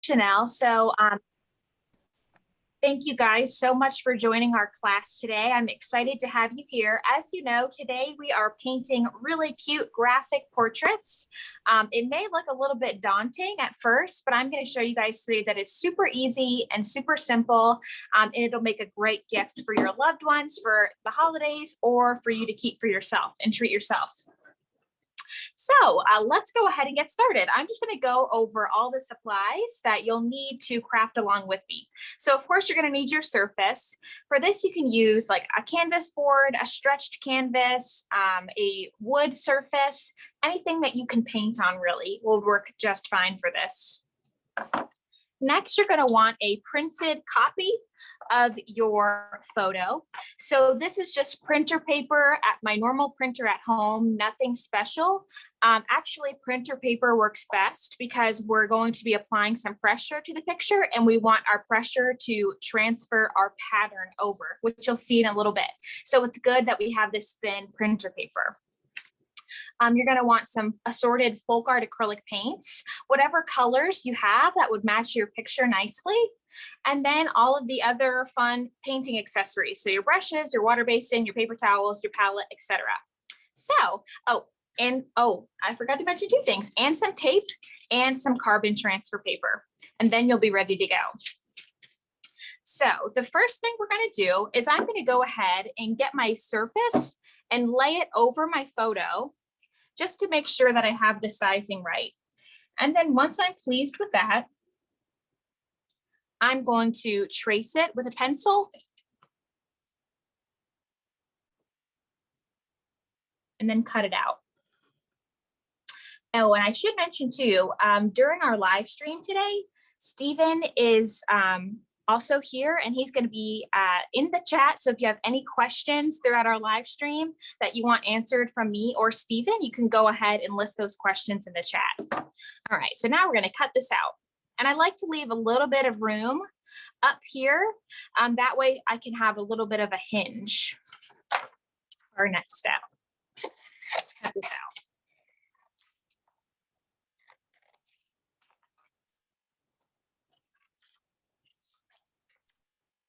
Chanel. Thank you guys so much for joining our class today. I'm excited to have you here. As you know, today we are painting really cute graphic portraits. It may look a little bit daunting at first, but I'm going to show you guys three that is super easy and super simple. And it'll make a great gift for your loved ones for the holidays or for you to keep for yourself and treat yourself. So let's go ahead and get started. I'm just going to go over all the supplies that you'll need to craft along with me. So of course, you're going to need your surface. For this, you can use like a canvas board, a stretched canvas, a wood surface, anything that you can paint on really will work just fine for this. Next, you're going to want a printed copy of your photo. So this is just printer paper at my normal printer at home, nothing special. Actually, printer paper works best because we're going to be applying some pressure to the picture and we want our pressure to transfer our pattern over, which you'll see in a little bit. So it's good that we have this thin printer paper. You're going to want some assorted FolkArt acrylic paints, whatever colors you have that would match your picture nicely. And then all of the other fun painting accessories. So your brushes, your water basin, your paper towels, your palette, etc. So, I forgot to mention two things, and some tape and some carbon transfer paper. And then you'll be ready to go. So the first thing we're going to do is I'm going to go ahead and get my surface and lay it over my photo, just to make sure that I have the sizing right. And then once I'm pleased with that, I'm going to trace it with a pencil. And then cut it out. Oh, and I should mention too, during our live stream today, Stephen is also here and he's going to be in the chat. So if you have any questions throughout our live stream that you want answered from me or Stephen, you can go ahead and list those questions in the chat. All right, so now we're going to cut this out. And I like to leave a little bit of room up here. That way I can have a little bit of a hinge for our next step. Let's cut this out.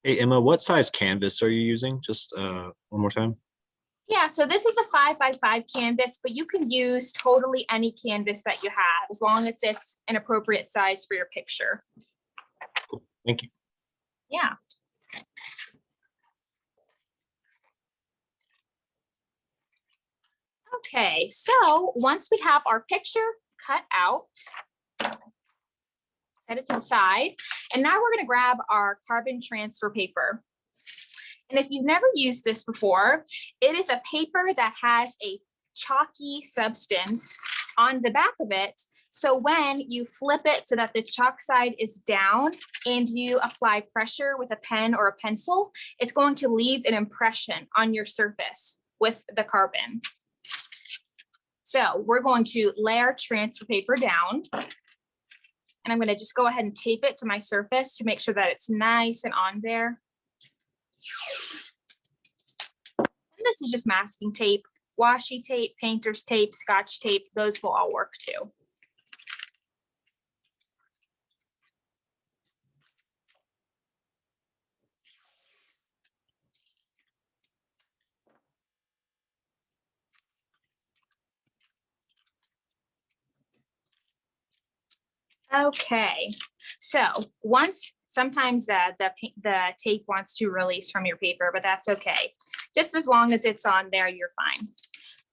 Hey, Emma, what size canvas are you using? Just one more time. Yeah, so this is a 5x5 canvas, but you can use totally any canvas that you have, as long as it's an appropriate size for your picture. Cool. Thank you. Yeah. Okay, so once we have our picture cut out, set it to the side, and now we're going to grab our carbon transfer paper. And if you've never used this before, it is a paper that has a chalky substance on the back of it. So when you flip it so that the chalk side is down and you apply pressure with a pen or a pencil, it's going to leave an impression on your surface with the carbon. So we're going to lay our transfer paper down. And I'm going to just go ahead and tape it to my surface to make sure that it's nice and on there. And this is just masking tape, washi tape, painter's tape, scotch tape. Those will all work too. Okay, so sometimes the tape wants to release from your paper, but that's okay. Just as long as it's on there, you're fine.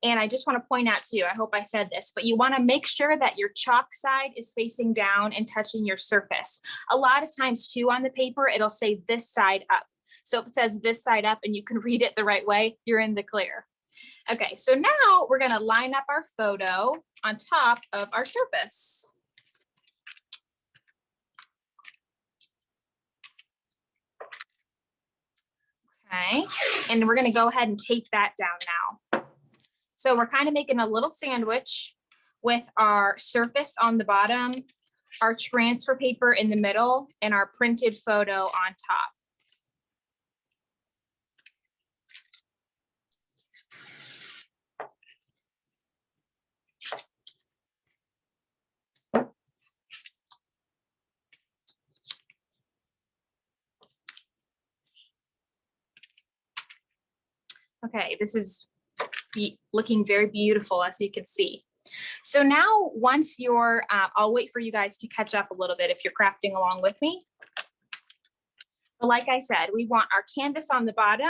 And I just want to point out too, I hope I said this, but you want to make sure that your chalk side is facing down and touching your surface. A lot of times too on the paper, it'll say this side up. So if it says this side up and you can read it the right way, you're in the clear. Okay, so now we're going to line up our photo on top of our surface. Okay, and we're going to go ahead and tape that down now. So we're kind of making a little sandwich with our surface on the bottom, our transfer paper in the middle, and our printed photo on top. Okay, this is looking very beautiful, as you can see. So now once you're, I'll wait for you guys to catch up a little bit if you're crafting along with me. But like I said, we want our canvas on the bottom,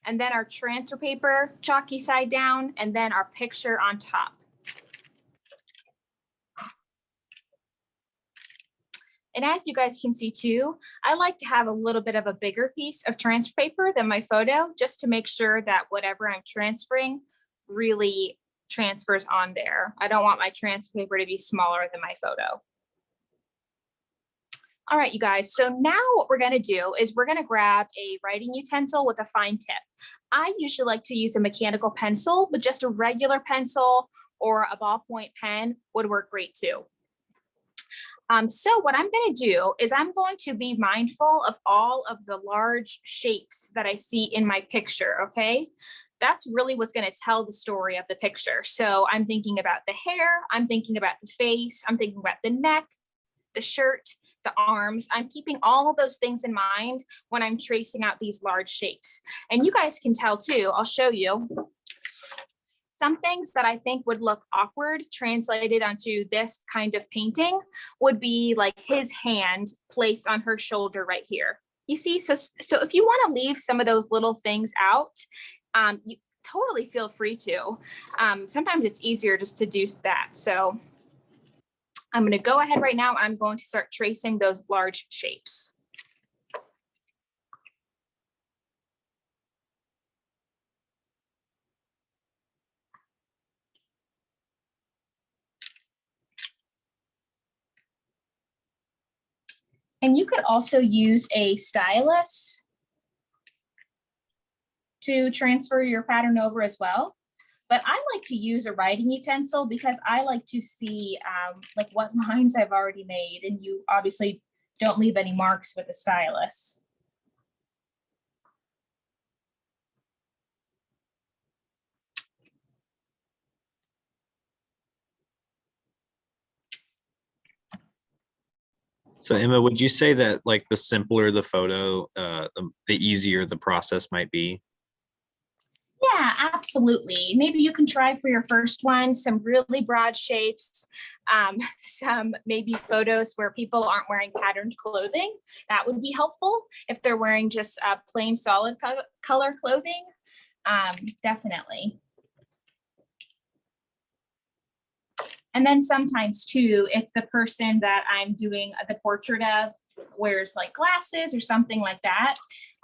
and then our transfer paper chalky side down, and then our picture on top. And as you guys can see too, I like to have a little bit of a bigger piece of transfer paper than my photo, just to make sure that whatever I'm transferring really transfers on there. I don't want my transfer paper to be smaller than my photo. All right, you guys, so now what we're gonna do is we're gonna grab a writing utensil with a fine tip. I usually like to use a mechanical pencil, but just a regular pencil or a ballpoint pen would work great too. So what I'm going to do is I'm going to be mindful of all of the large shapes that I see in my picture, okay? That's really what's going to tell the story of the picture. So I'm thinking about the hair, I'm thinking about the face, I'm thinking about the neck, the shirt, the arms. I'm keeping all of those things in mind when I'm tracing out these large shapes. And you guys can tell too, I'll show you. Some things that I think would look awkward translated onto this kind of painting would be like his hand placed on her shoulder right here. You see, so if you want to leave some of those little things out, you totally feel free to. Sometimes it's easier just to do that. So I'm going to go ahead right now. I'm going to start tracing those large shapes. And you could also use a stylus to transfer your pattern over as well. But I like to use a writing utensil because I like to see like what lines I've already made, and you obviously don't leave any marks with a stylus. So Emma, would you say that like the simpler the photo, the easier the process might be? Yeah, absolutely. Maybe you can try for your first one some really broad shapes, some maybe photos where people aren't wearing patterned clothing. That would be helpful if they're wearing just plain solid color clothing. Definitely. And then sometimes too, if the person that I'm doing the portrait of wears like glasses or something like that,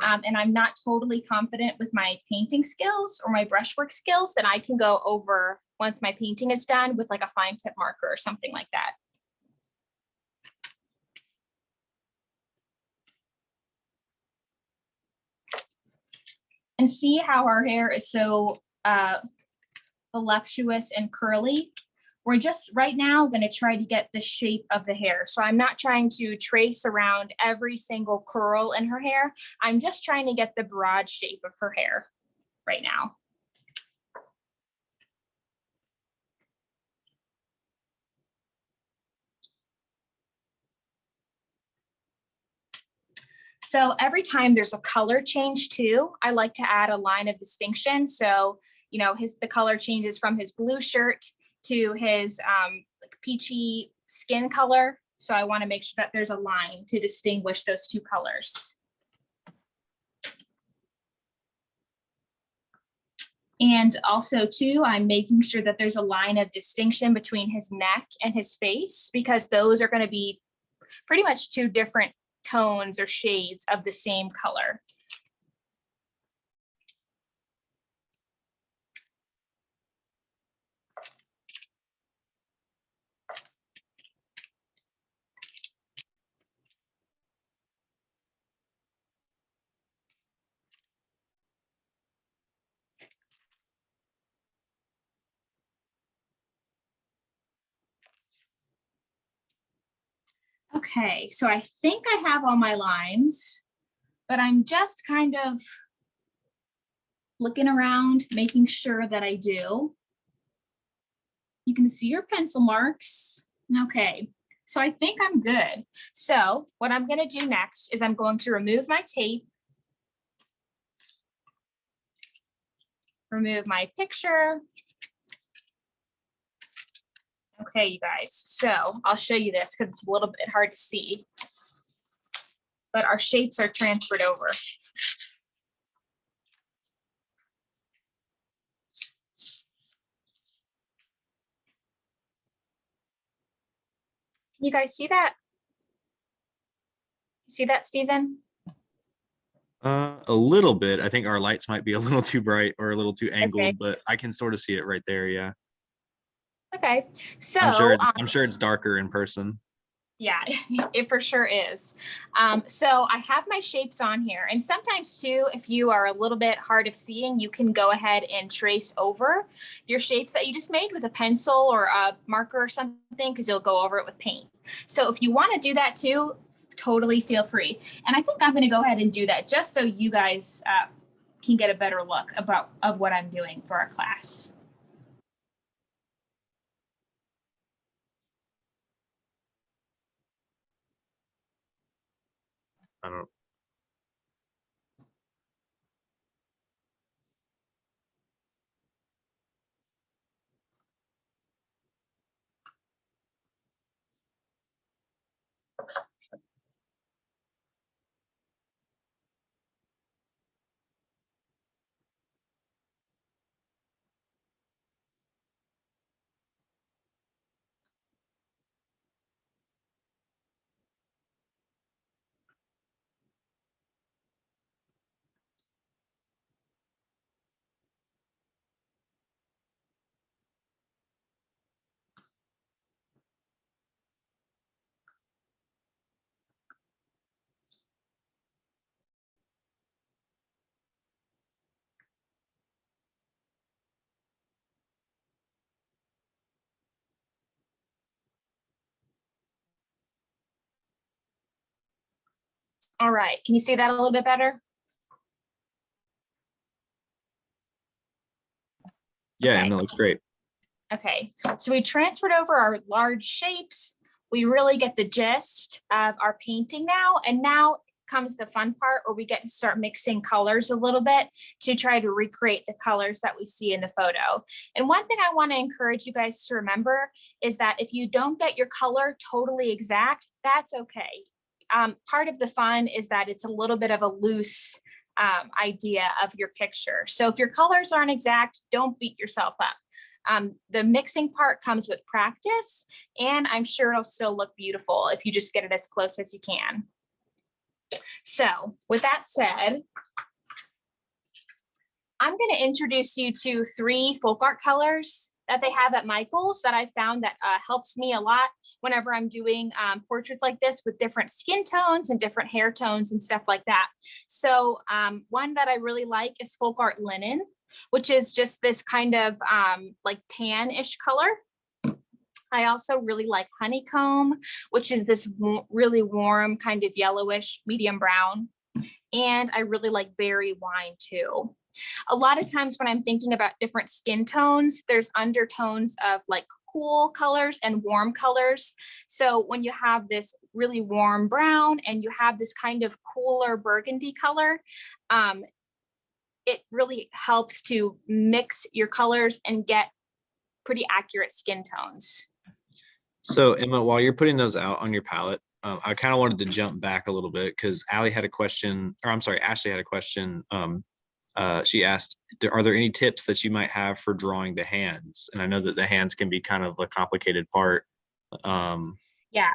and I'm not totally confident with my painting skills or my brushwork skills, then I can go over once my painting is done with like a fine tip marker or something like that. And see how our hair is so voluptuous and curly. We're just right now going to try to get the shape of the hair. So I'm not trying to trace around every single curl in her hair. I'm just trying to get the broad shape of her hair right now. So every time there's a color change too, I like to add a line of distinction. So, you know, the color changes from his blue shirt to his like peachy skin color. So I want to make sure that there's a line to distinguish those two colors. And also too, I'm making sure that there's a line of distinction between his neck and his face, because those are going to be pretty much two different tones or shades of the same color. Okay, so I think I have all my lines, but I'm just kind of looking around, making sure that I do. You can see your pencil marks. Okay, so I think I'm good. So what I'm going to do next is I'm going to remove my tape. remove my picture. Okay, you guys, so I'll show you this because it's a little bit hard to see, but our shapes are transferred over. Can you guys see that? See that, Stephen? A little bit. I think our lights might be a little too bright or a little too angled, Okay. but I can sort of see it right there. Yeah. Okay, so I'm sure it's darker in person. yeah, it for sure is. So I have my shapes on here, and sometimes too, if you are a little bit hard of seeing, you can go ahead and trace over your shapes that you just made with a pencil or a marker or something, because you'll go over it with paint. So if you want to do that too, totally feel free. And I think I'm going to go ahead and do that just so you guys can get a better look of what I'm doing for our class. I don't. All right, can you see that a little bit better? Yeah, Okay. and that looks great. Okay, so we transferred over our large shapes. We really get the gist of our painting now. And now comes the fun part where we get to start mixing colors a little bit to try to recreate the colors that we see in the photo. And one thing I want to encourage you guys to remember is that if you don't get your color totally exact, that's okay. Part of the fun is that it's a little bit of a loose idea of your picture. So if your colors aren't exact, don't beat yourself up. The mixing part comes with practice, and I'm sure it'll still look beautiful if you just get it as close as you can. So with that said, I'm going to introduce you to 3 folk art colors that they have at Michael's that I found that helps me a lot whenever I'm doing portraits like this with different skin tones and different hair tones and stuff like that. So one that I really like is folk art linen, which is just this kind of like tan-ish color. I also really like honeycomb, which is this really warm kind of yellowish medium brown. And I really like berry wine too. A lot of times when I'm thinking about different skin tones, there's undertones of like cool colors and warm colors. So when you have this really warm brown and you have this kind of cooler burgundy color, it really helps to mix your colors and get pretty accurate skin tones. So Emma, while you're putting those out on your palette, I kind of wanted to jump back a little bit because Ashley had a question. She asked, are there any tips that you might have for drawing the hands? And I know that the hands can be kind of a complicated part. Yeah,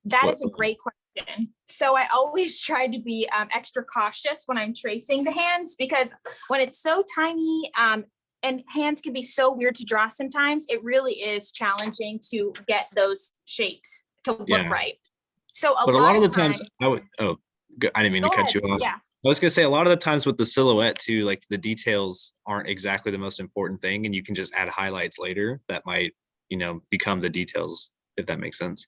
that is a great question. So I always try to be extra cautious when I'm tracing the hands, because when it's so tiny, and hands can be so weird to draw sometimes, it really is challenging to get those shapes to look right. So a lot of the times I would, I didn't mean to cut you off. Yeah. I was gonna say a lot of the times with the silhouette too, like the details aren't exactly the most important thing, and you can just add highlights later that might, become the details, if that makes sense.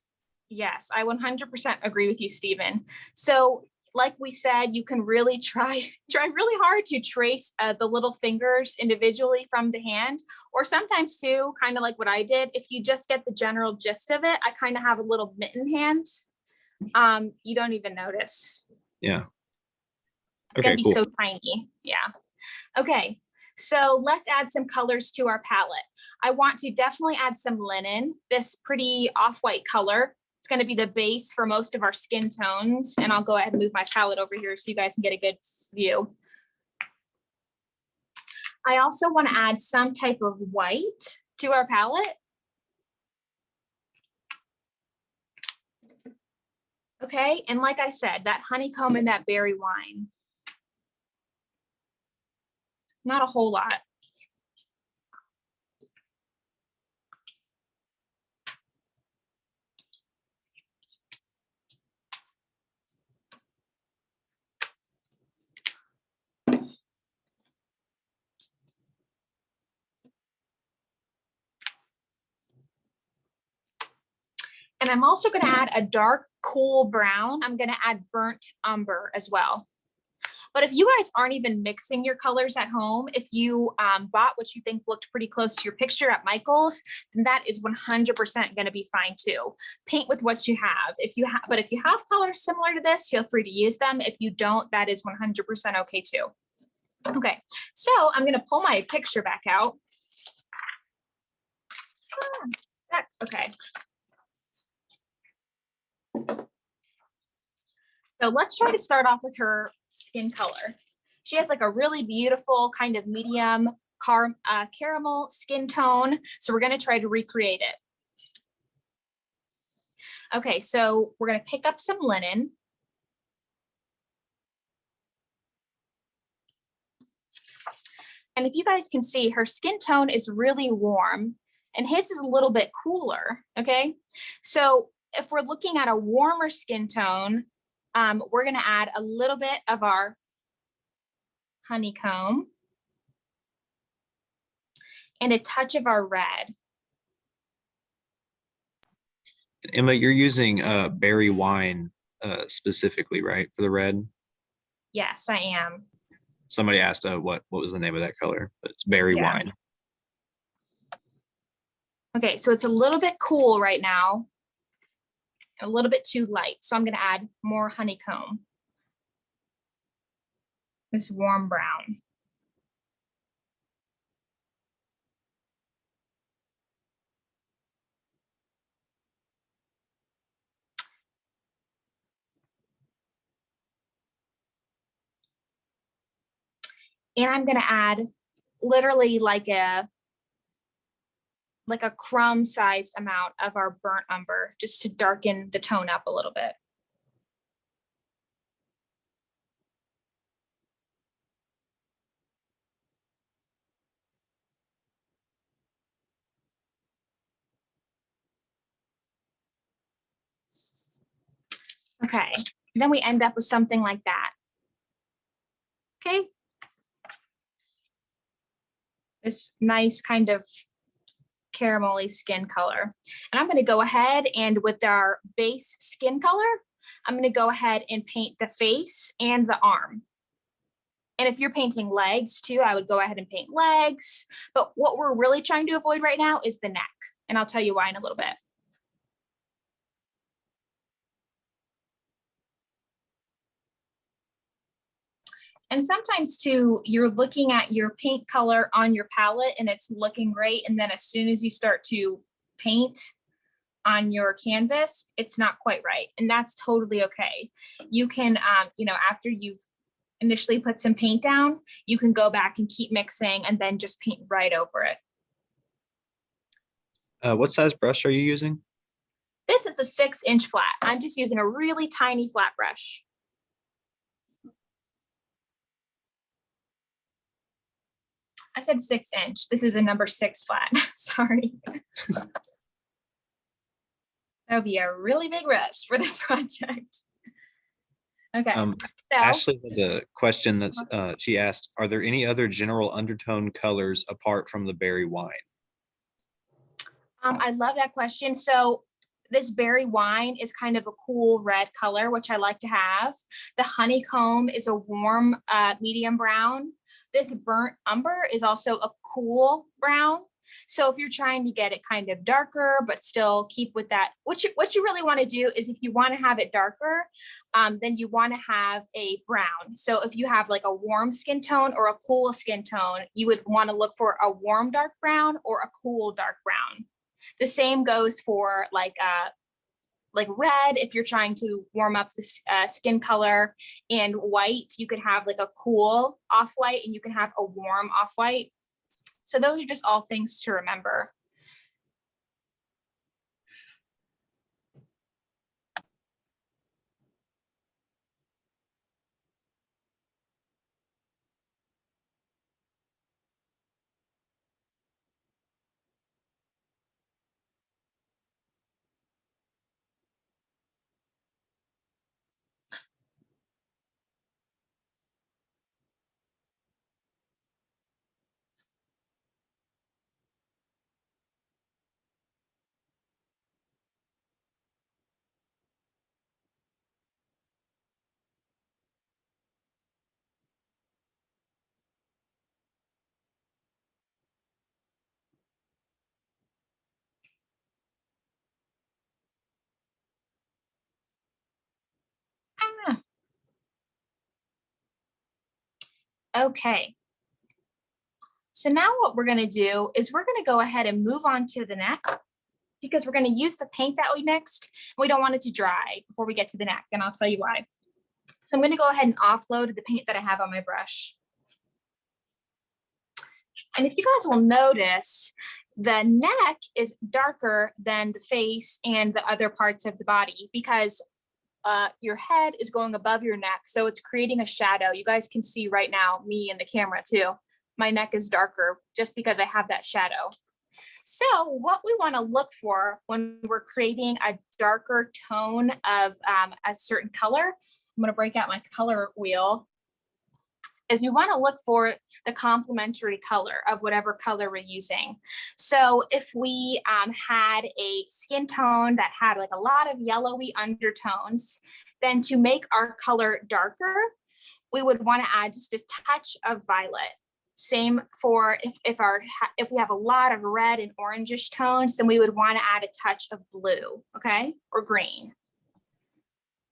Yes, I 100% agree with you, Stephen. So like we said, you can really try really hard to trace the little fingers individually from the hand, or sometimes too, kind of like what I did, if you just get the general gist of it, I kind of have a little mitten hand. You don't even notice. Yeah. It's gonna be so tiny. Yeah. Okay. So let's add some colors to our palette. I want to definitely add some linen, this pretty off-white color. It's going to be the base for most of our skin tones. And I'll go ahead and move my palette over here so you guys can get a good view. I also want to add some type of white to our palette. Okay, and like I said, that honeycomb and that berry wine. Not a whole lot. And I'm also going to add a dark, cool brown. I'm going to add burnt umber as well. But if you guys aren't even mixing your colors at home, if you bought what you think looked pretty close to your picture at Michael's, then that is 100% going to be fine too. Paint with what you have. But if you have colors similar to this, feel free to use them. If you don't, that is 100% okay too. Okay, so I'm going to pull my picture back out. Okay. So let's try to start off with her skin color. She has like a really beautiful kind of medium caramel skin tone. So we're going to try to recreate it. Okay, so we're going to pick up some linen. And if you guys can see, her skin tone is really warm and his is a little bit cooler. Okay, so if we're looking at a warmer skin tone, we're going to add a little bit of our honeycomb and a touch of our red. Emma, you're using berry wine specifically, right, for the red? Yes, I am. Somebody asked what was the name of that color, but it's berry wine. Okay, so it's a little bit cool right now, a little bit too light. So I'm going to add more honeycomb. This warm brown. And I'm going to add literally like a crumb-sized amount of our burnt umber just to darken the tone up a little bit. Okay, then we end up with something like that. Okay. This nice kind of caramelly skin color. And I'm going to go ahead and with our base skin color, I'm going to go ahead and paint the face and the arm. And if you're painting legs too, I would go ahead and paint legs. But what we're really trying to avoid right now is the neck. And I'll tell you why in a little bit. And sometimes too, you're looking at your paint color on your palette and it's looking great. And then as soon as you start to paint on your canvas, it's not quite right. And that's totally okay. You can, after you've initially put some paint down, you can go back and keep mixing and then just paint right over it. What size brush are you using? This is a 6-inch flat. I'm just using a really tiny flat brush. I said 6-inch. This is a number 6 flat. Sorry. That would be a really big rush for this project. Okay. So, Ashley has a question that's she asked, are there any other general undertone colors apart from the berry wine? I love that question. So this berry wine is kind of a cool red color, which I like to have. The honeycomb is a warm medium brown. This burnt umber is also a cool brown. So if you're trying to get it kind of darker, but still keep with that, what you really want to do is if you want to have it darker, then you want to have a brown. So if you have like a warm skin tone or a cool skin tone, you would want to look for a warm dark brown or a cool dark brown. The same goes for like red, if you're trying to warm up the skin color, and white, you could have like a cool off-white and you can have a warm off-white. So those are just all things to remember. Okay. So now what we're going to do is we're going to go ahead and move on to the neck, because we're going to use the paint that we mixed. We don't want it to dry before we get to the neck, and I'll tell you why. So I'm going to go ahead and offload the paint that I have on my brush. And if you guys will notice, the neck is darker than the face and the other parts of the body, because your head is going above your neck. So it's creating a shadow. You guys can see right now, me in the camera too. My neck is darker just because I have that shadow. So what we want to look for when we're creating a darker tone of a certain color, I'm going to break out my color wheel, is we want to look for the complementary color of whatever color we're using. So if we had a skin tone that had like a lot of yellowy undertones, then to make our color darker, we would want to add just a touch of violet. Same for if we have a lot of red and orangish tones, then we would want to add a touch of blue, okay, or green.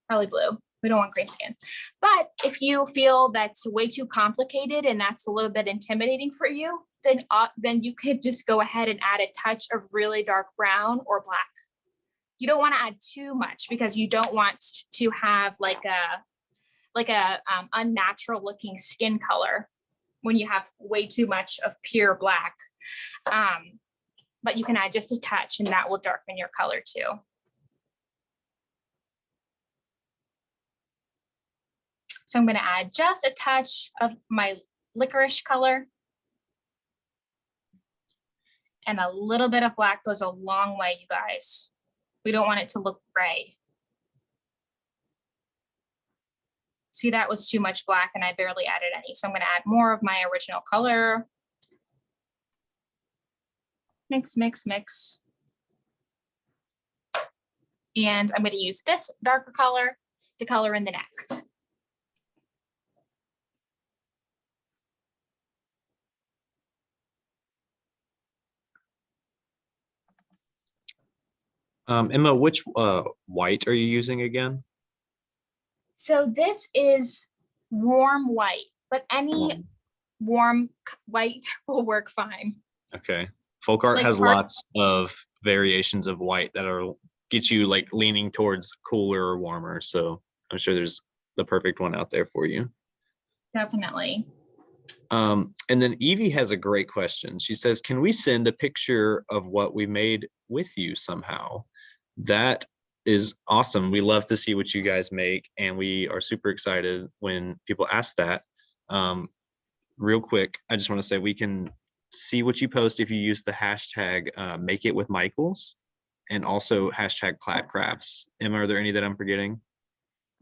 Probably blue. We don't want green skin. But if you feel that's way too complicated and that's a little bit intimidating for you, then you could just go ahead and add a touch of really dark brown or black. You don't want to add too much because you don't want to have like a unnatural looking skin color when you have way too much of pure black. But you can add just a touch and that will darken your color too. So I'm going to add just a touch of my licorice color. And a little bit of black goes a long way, you guys. We don't want it to look gray. See, that was too much black and I barely added any. So I'm going to add more of my original color. Mix, mix, mix. And I'm going to use this darker color to color in the neck. Emma, which white are you using again? So this is warm white, but any warm white will work fine. Okay. FolkArt Like has lots of variations of white that are get you like leaning towards cooler or warmer. So I'm sure there's the perfect one out there for you. Definitely. And then Evie has a great question. She says, can we send a picture of what we made with you somehow? That is awesome. We love to see what you guys make, and we are super excited when people ask that. Real quick, I just want to say we can see what you post if you use the hashtag Make It With Michaels and also hashtag Plaid Crafts. Emma, are there any that I'm forgetting?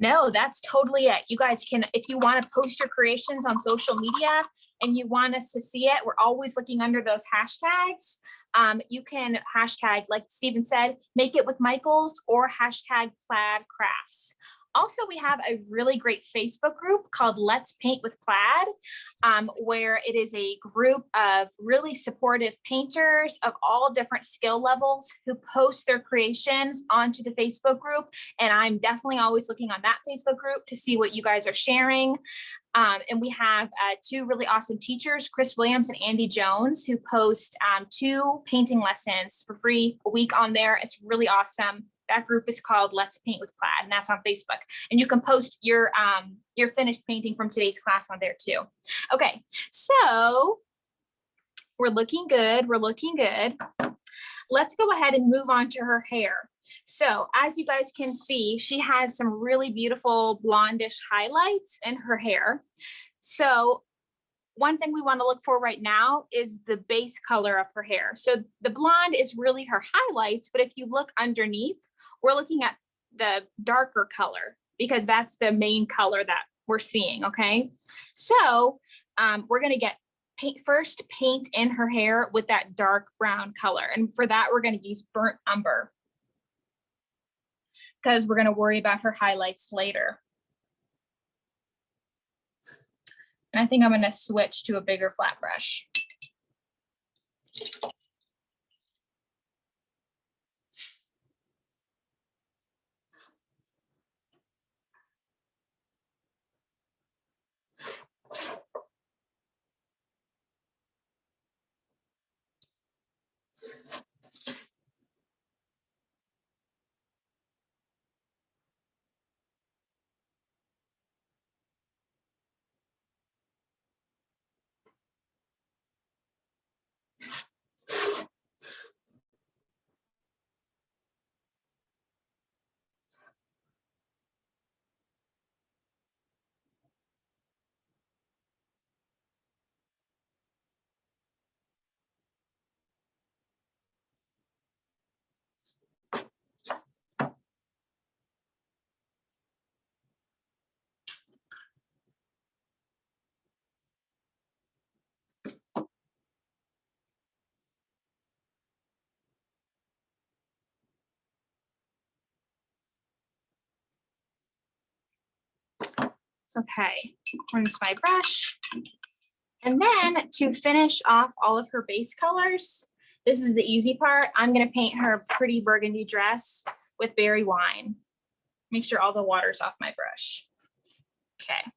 No, that's totally it. You guys can, if you want to post your creations on social media and you want us to see it, we're always looking under those hashtags. You can hashtag, like Stephen said, Make It With Michaels or hashtag Plaid Crafts. Also, we have a really great Facebook group called Let's Paint with Plaid, where it is a group of really supportive painters of all different skill levels who post their creations onto the Facebook group. And I'm definitely always looking on that Facebook group to see what you guys are sharing. And we have two really awesome teachers, Chris Williams and Andy Jones, who post 2 painting lessons for free a week on there. It's really awesome. That group is called Let's Paint with Plaid, and that's on Facebook. And you can post your finished painting from today's class on there too. Okay, so we're looking good. We're looking good. Let's go ahead and move on to her hair. So as you guys can see, she has some really beautiful blondish highlights in her hair. So one thing we want to look for right now is the base color of her hair. So the blonde is really her highlights, but if you look underneath, we're looking at the darker color because that's the main color that we're seeing, okay? So we're gonna get first paint in her hair with that dark brown color. And for that, we're gonna use burnt umber because we're gonna worry about her highlights later. And I think I'm gonna switch to a bigger flat brush. Okay, rinse my brush. And then to finish off all of her base colors, this is the easy part. I'm gonna paint her pretty burgundy dress with berry wine. Make sure all the water's off my brush. Okay.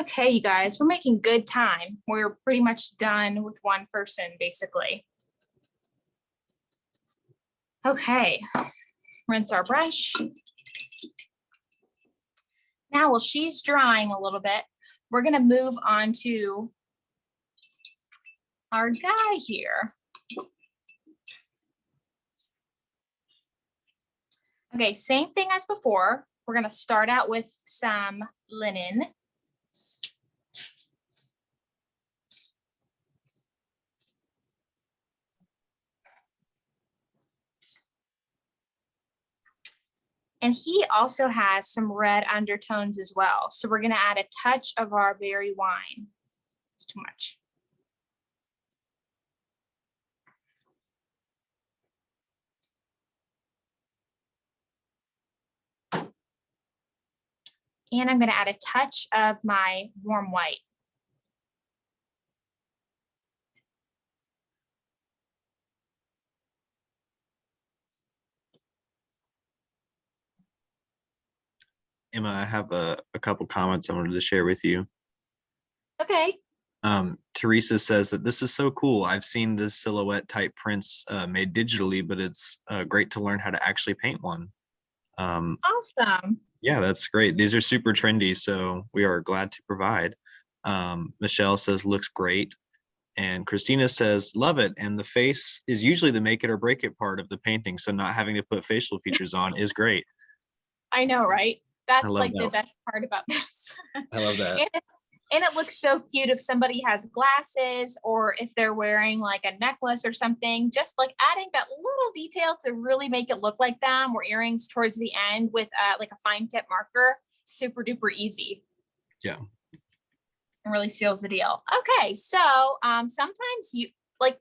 Okay, you guys, we're making good time. We're pretty much done with one person, basically. Okay, rinse our brush. Now, while she's drying a little bit, we're gonna move on to our guy here. Okay, same thing as before. We're gonna start out with some linen. And he also has some red undertones as well. So we're gonna add a touch of our berry wine. It's too much. And I'm going to add a touch of my warm white. Emma, I have a couple comments I wanted to share with you. Okay. Teresa says that this is so cool. I've seen this silhouette type prints made digitally, but it's great to learn how to actually paint one. Awesome. Yeah, that's great. These are super trendy, so we are glad to provide. Michelle says, looks great. And Christina says, love it. And the face is usually the make it or break it part of the painting. So not having to put facial features on is great. I know, right? I That's love like the that. best part about this. I love that. And it looks so cute if somebody has glasses or if they're wearing like a necklace or something, just like adding that little detail to really make it look like them, or earrings towards the end with like a fine tip marker, super duper easy. Yeah. It really seals the deal. Okay, so sometimes you like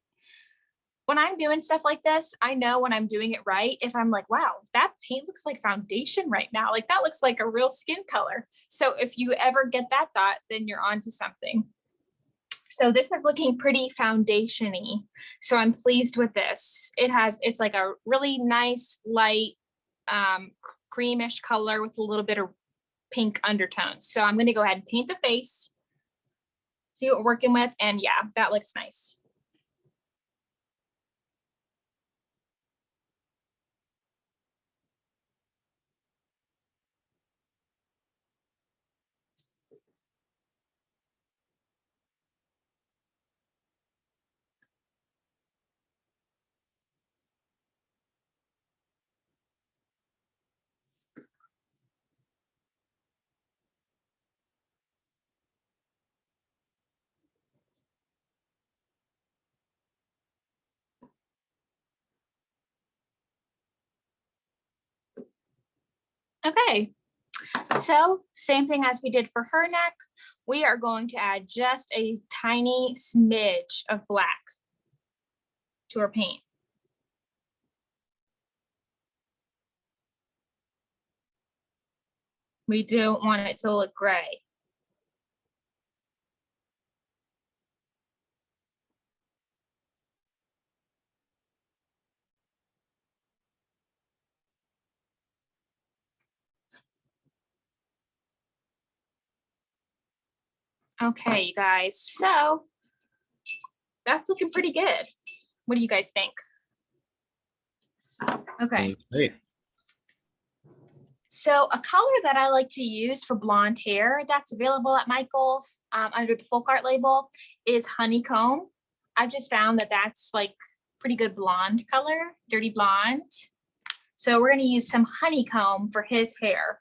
when I'm doing stuff like this, I know when I'm doing it right, if I'm like, wow, that paint looks like foundation right now. Like that looks like a real skin color. So if you ever get that thought, then you're onto something. So this is looking pretty foundation-y. So I'm pleased with this. It's like a really nice, light, creamish color with a little bit of pink undertones. So I'm going to go ahead and paint the face, see what we're working with. And yeah, that looks nice. Okay, so same thing as we did for her neck. We are going to add just a tiny smidge of black to our paint. We don't want it to look gray. Okay, you guys, so that's looking pretty good. What do you guys think? Okay. Great. So a color that I like to use for blonde hair that's available at Michael's under the FolkArt label is honeycomb. I just found that that's like pretty good blonde color, dirty blonde. So we're going to use some honeycomb for his hair.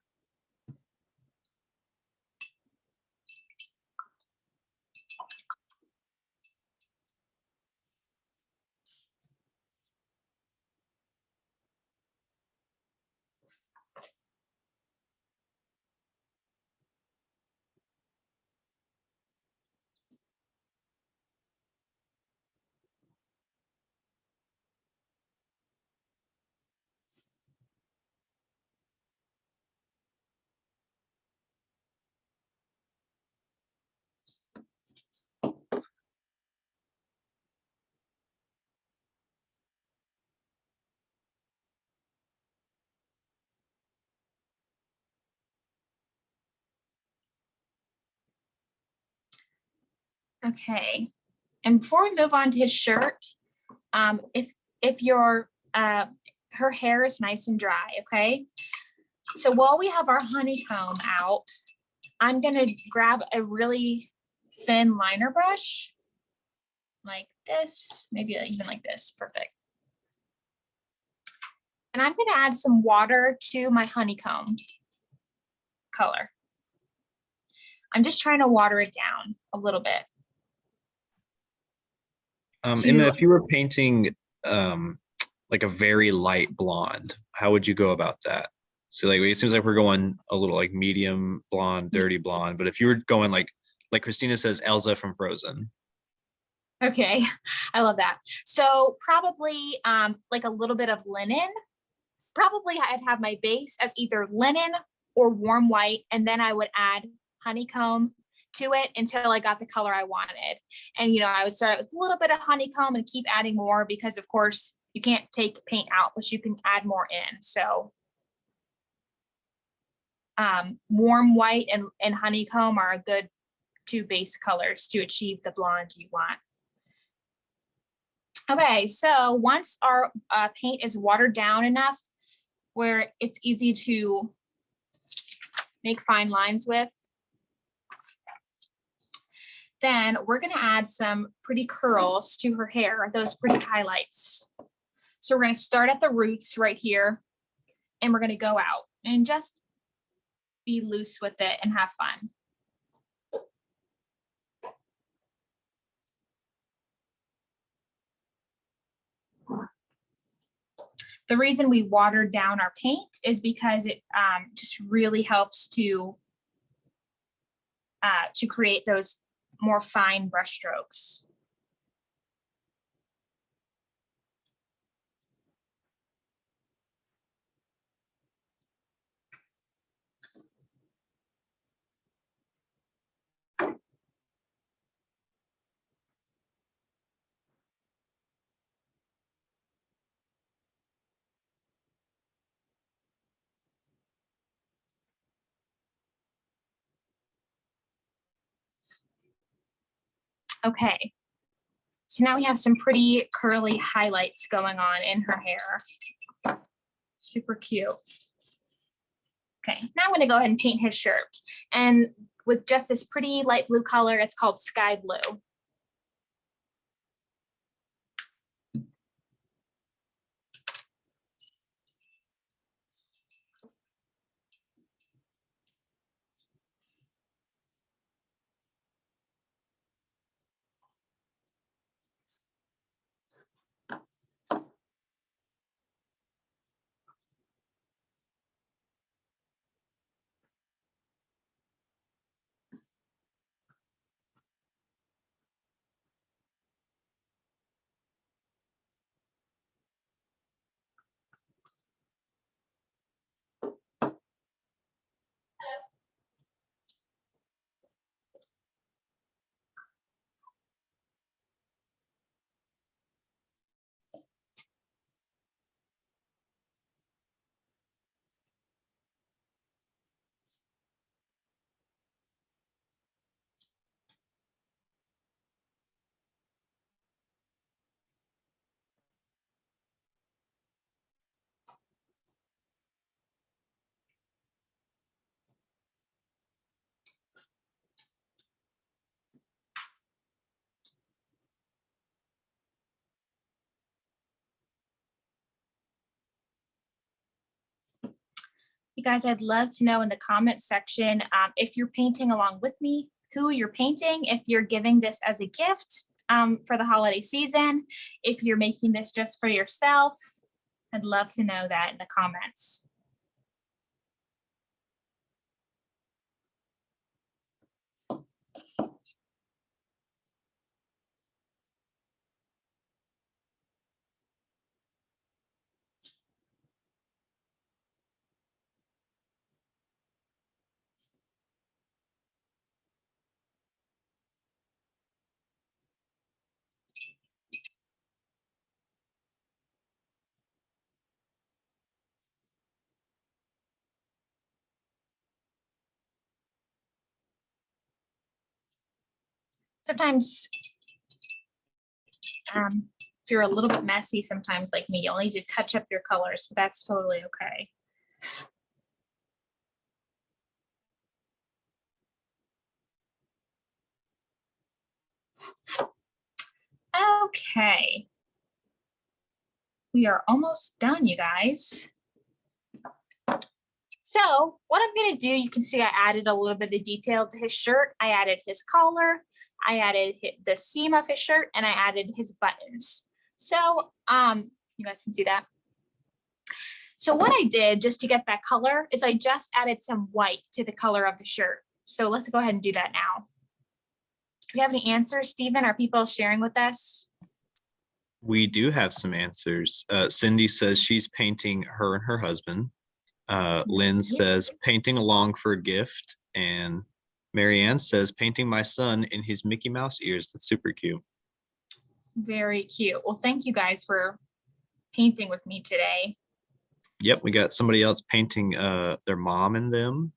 Okay. And before we move on to his shirt, if your her hair is nice and dry, okay? So while we have our honeycomb out, I'm gonna grab a really thin liner brush like this, maybe even like this, perfect. And I'm gonna add some water to my honeycomb color. I'm just trying to water it down a little bit. Emma, if you were painting like a very light blonde, how would you go about that? So like it seems like we're going a little like medium blonde, dirty blonde, but if you were going like Christina says, Elsa from Frozen. Okay, I love that. So probably like a little bit of linen. Probably I'd have my base as either linen or warm white, and then I would add honeycomb to it until I got the color I wanted. And, you know, I would start with a little bit of honeycomb and keep adding more because of course you can't take paint out, but you can add more in. So warm white and honeycomb are a good two base colors to achieve the blonde you want. Okay, so once our paint is watered down enough where it's easy to make fine lines with, then we're gonna add some pretty curls to her hair, those pretty highlights. So we're gonna start at the roots right here, and we're gonna go out and just be loose with it and have fun. The reason we watered down our paint is because it just really helps to create those more fine brush strokes. Okay, so now we have some pretty curly highlights going on in her hair. Super cute. Okay, now I'm gonna go ahead and paint his shirt. And with just this pretty light blue color, it's called sky blue. You guys, I'd love to know in the comment section if you're painting along with me, who you're painting, if you're giving this as a gift for the holiday season, if you're making this just for yourself. I'd love to know that in the comments. Sometimes if you're a little bit messy, sometimes like me, you'll need to touch up your colors, but that's totally okay. Okay. We are almost done, you guys. So what I'm going to do, you can see I added a little bit of detail to his shirt. I added his collar, I added the seam of his shirt, and I added his buttons. So you guys can see that. So what I did just to get that color is I just added some white to the color of the shirt. So let's go ahead and do that now. Do you have any answers, Stephen? Are people sharing with us? We do have some answers. Cindy says she's painting her and her husband. Lynn says painting along for a gift, and Marianne says painting my son in his Mickey Mouse ears. That's super cute. Very cute. Well, thank you guys for painting with me today. Yep, we got somebody else painting their mom and them.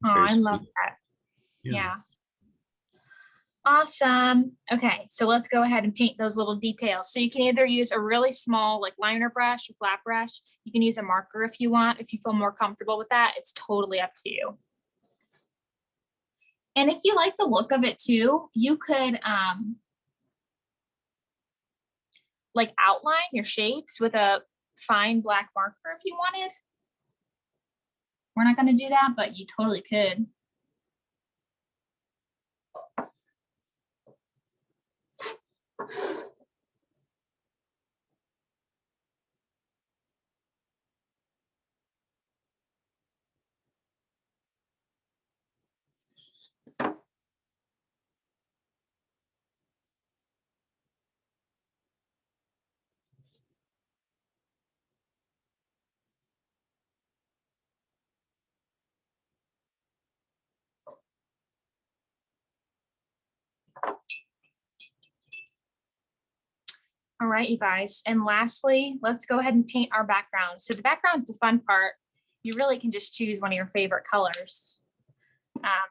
Oh, I love that. Yeah. Awesome. Okay, so let's go ahead and paint those little details. So you can either use a really small like liner brush or flat brush. You can use a marker if you want. If you feel more comfortable with that, it's totally up to you. And if you like the look of it too, you could like outline your shapes with a fine black marker if you wanted. We're not going to do that, but you totally could. All right, you guys. And lastly, let's go ahead and paint our background. So the background's the fun part. You really can just choose one of your favorite colors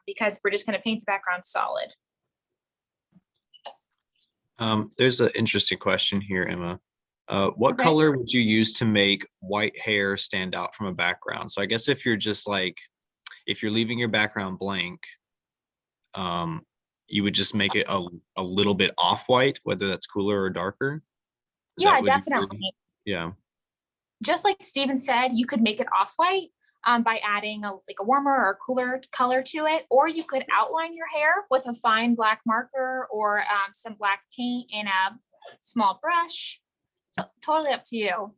because we're just going to paint the background solid. There's an interesting question here, Emma. What color would you use to make white hair stand out from a background? So I guess if you're just like, if you're leaving your background blank, you would just make it a little bit off-white, whether that's cooler or darker. Yeah, definitely. Yeah. Just like Steven said, you could make it off-white by adding like a warmer or cooler color to it, or you could outline your hair with a fine black marker or some black paint and a small brush. So totally up to you.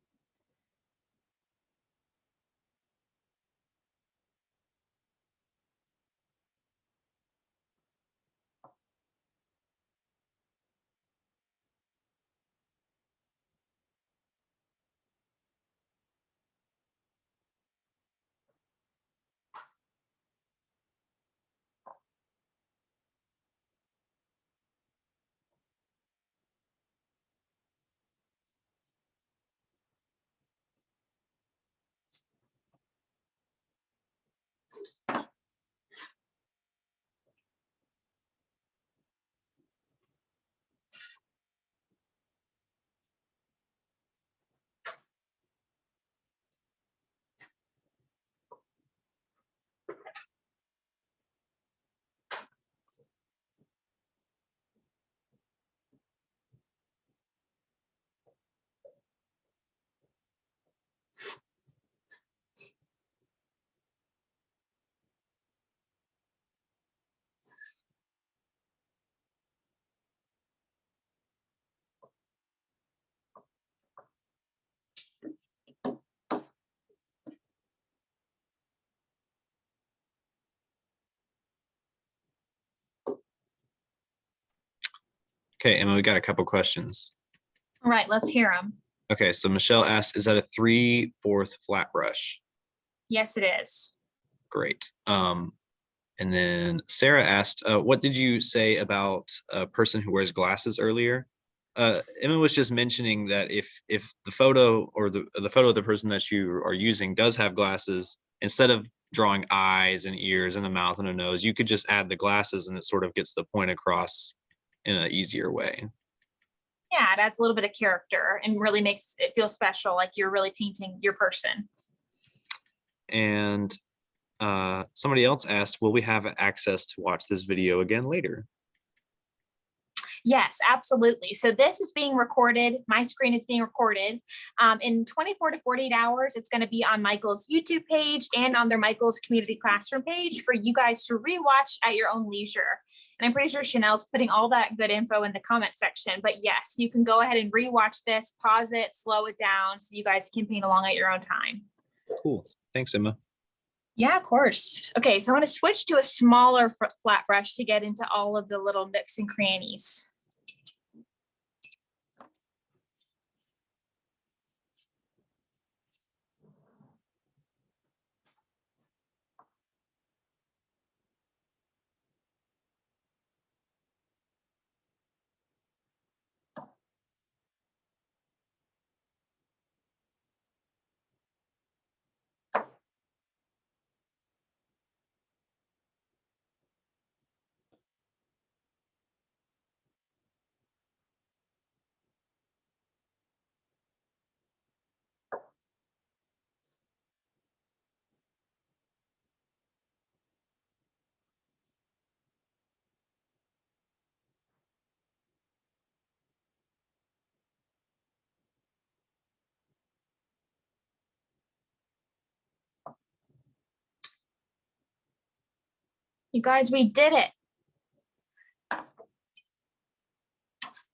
Okay, Emma, we got a couple questions. All right, let's hear them. Okay, so Michelle asks, is that a 3/4 flat brush? Yes, it is. Great. And then Sarah asked, what did you say about a person who wears glasses earlier? Emma was just mentioning that if the photo or the photo of the person that you are using does have glasses, instead of drawing eyes and ears and a mouth and a nose, you could just add the glasses and it sort of gets the point across in an easier way. Yeah, it adds a little bit of character and really makes it feel special, like you're really painting your person. And somebody else asked, will we have access to watch this video again later? Yes, absolutely. So this is being recorded. My screen is being recorded. In 24 to 48 hours, it's going to be on Michael's YouTube page and on their Michael's Community Classroom page for you guys to rewatch at your own leisure. And I'm pretty sure Chanel's putting all that good info in the comment section. But yes, you can go ahead and rewatch this, pause it, slow it down so you guys can paint along at your own time. Cool. Thanks, Emma. Yeah, of course. Okay, so I'm going to switch to a smaller flat brush to get into all of the little nooks and crannies. You guys, we did it.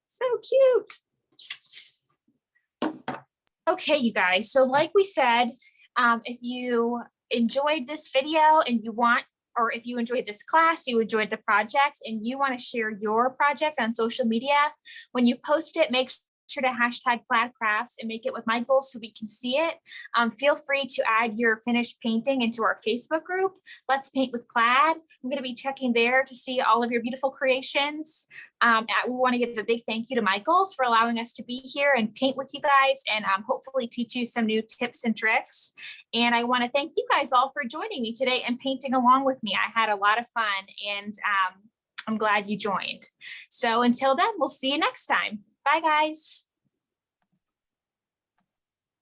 So cute. Okay, you guys, so like we said, if you enjoyed this video and you want, or if you enjoyed this class, you enjoyed the project and you want to share your project on social media, when you post it, make sure to hashtag Plaid Crafts and make it with Michael so we can see it. Feel free to add your finished painting into our Facebook group, Let's Paint with Plaid. I'm going to be checking there to see all of your beautiful creations. We want to give a big thank you to Michaels for allowing us to be here and paint with you guys and hopefully teach you some new tips and tricks. And I want to thank you guys all for joining me today and painting along with me. I had a lot of fun and I'm glad you joined. So until then, we'll see you next time. Bye, guys.